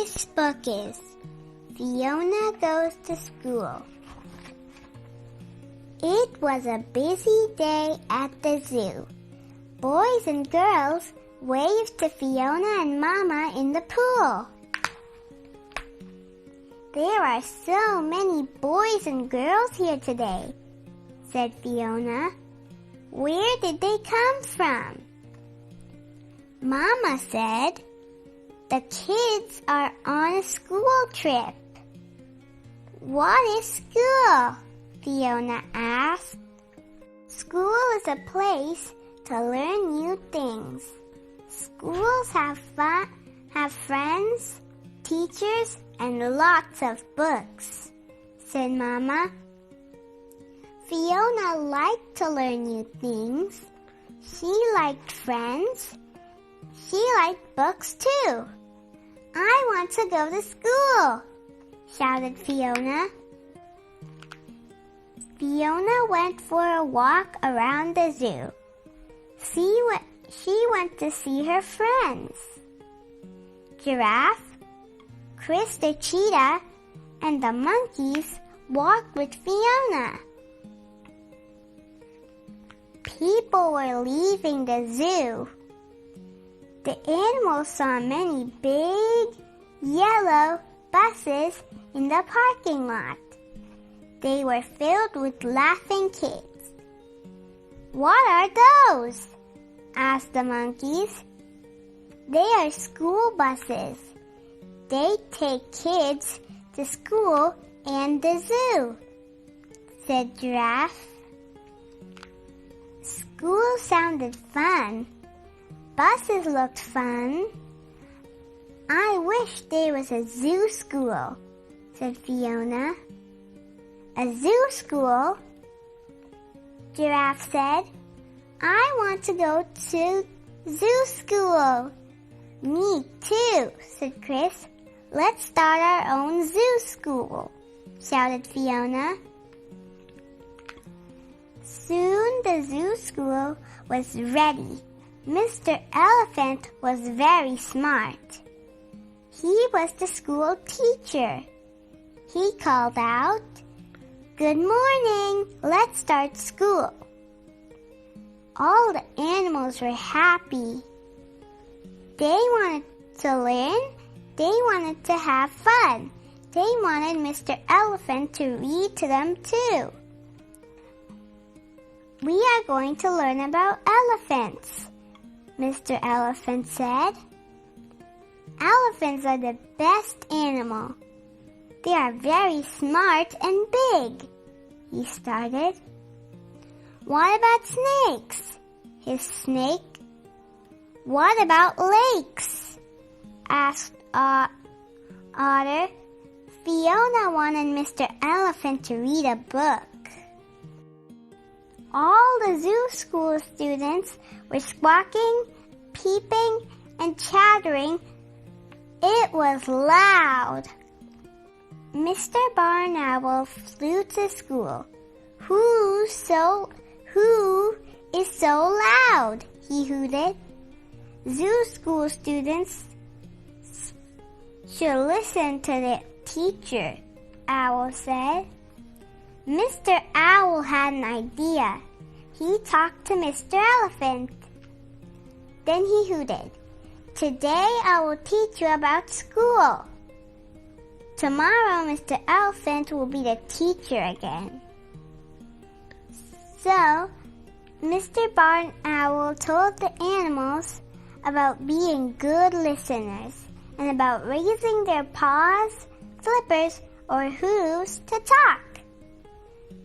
This book is Fiona Goes to School. It was a busy day at the zoo. Boys and girls waved to Fiona and Mama in the pool. There are so many boys and girls here today, said Fiona. Where did they come from? Mama said, the kids are on a school trip. What is school? Fiona asked. School is a place to learn new things. Schools have fun, have friends, teachers, and lots of books, said Mama. Fiona liked to learn new things. She liked friends. She liked books too. I want to go to school, shouted Fiona. Fiona went for a walk around the zoo. She went to see her friends. Giraffe, Chris the cheetah, and the monkeys walked with Fiona. People were leaving the zoo. The animals saw many big, yellow buses in the parking lot. They were filled with laughing kids. What are those? Asked the monkeys. They are school buses. They take kids to school and the zoo, said Giraffe. School sounded fun. Buses looked fun. I wish there was a zoo school, said Fiona. A zoo school? Giraffe said. I want to go to zoo school. Me too, said Chris. Let's start our own zoo school, shouted Fiona. Soon the zoo school was ready. Mr. Elephant was very smart. He was the school teacher. He called out, "Good morning, let's start school." All the animals were happy. They wanted to learn. They wanted to have fun. They wanted Mr. Elephant to read to them too. We are going to learn about elephants, Mr. Elephant said. Elephants are the best animal. They are very smart and big, he started. What about snakes? Hissed Snake. What about lakes? Asked Otter. Fiona wanted Mr. Elephant to read a book. All the zoo school students were squawking, peeping, and chattering. It was loud. Mr. Barn Owl flew to school. Who is so loud? He hooted. Zoo school students should listen to their teacher, Owl said. Mr. Owl had an idea. He talked to Mr. Elephant. Then he hooted. Today I will teach you about school. Tomorrow Mr. Elephant will be the teacher again. So, Mr. Barn Owl told the animals about being good listeners and about raising their paws, flippers, or hooves to talk.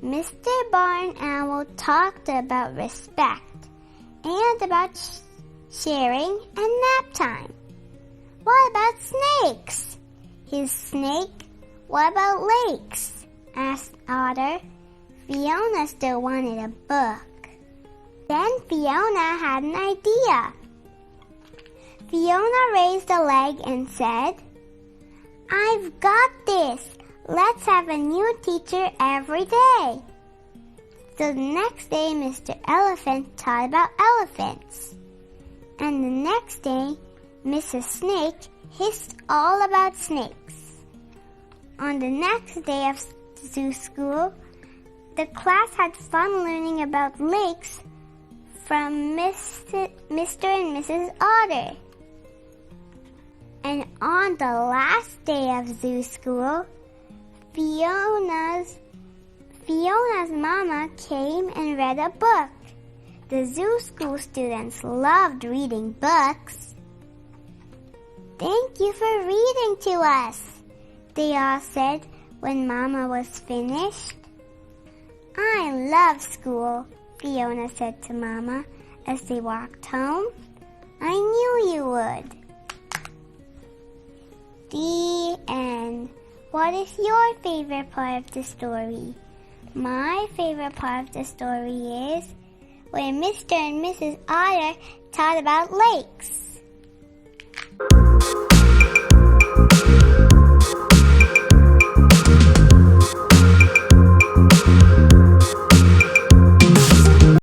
Mr. Barn Owl talked about respect and about sharing and nap time. What about snakes? His snake. What about lakes? Asked Otter. Fiona still wanted a book. Then Fiona had an idea. Fiona raised a leg and said, I've got this. Let's have a new teacher every day. So the next day, Mr. Elephant taught about elephants. And the next day, Mrs. Snake hissed all about snakes. On the next day of zoo school, the class had fun learning about lakes from Mr. and Mrs. Otter. And on the last day of zoo school, Fiona's mama came and read a book. The zoo school students loved reading books. "Thank you for reading to us," they all said when Mama was finished. "I love school," Fiona said to Mama as they walked home. "I knew you would." The end. What is your favorite part of the story? My favorite part of the story is when Mr. and Mrs. Otter taught about lakes.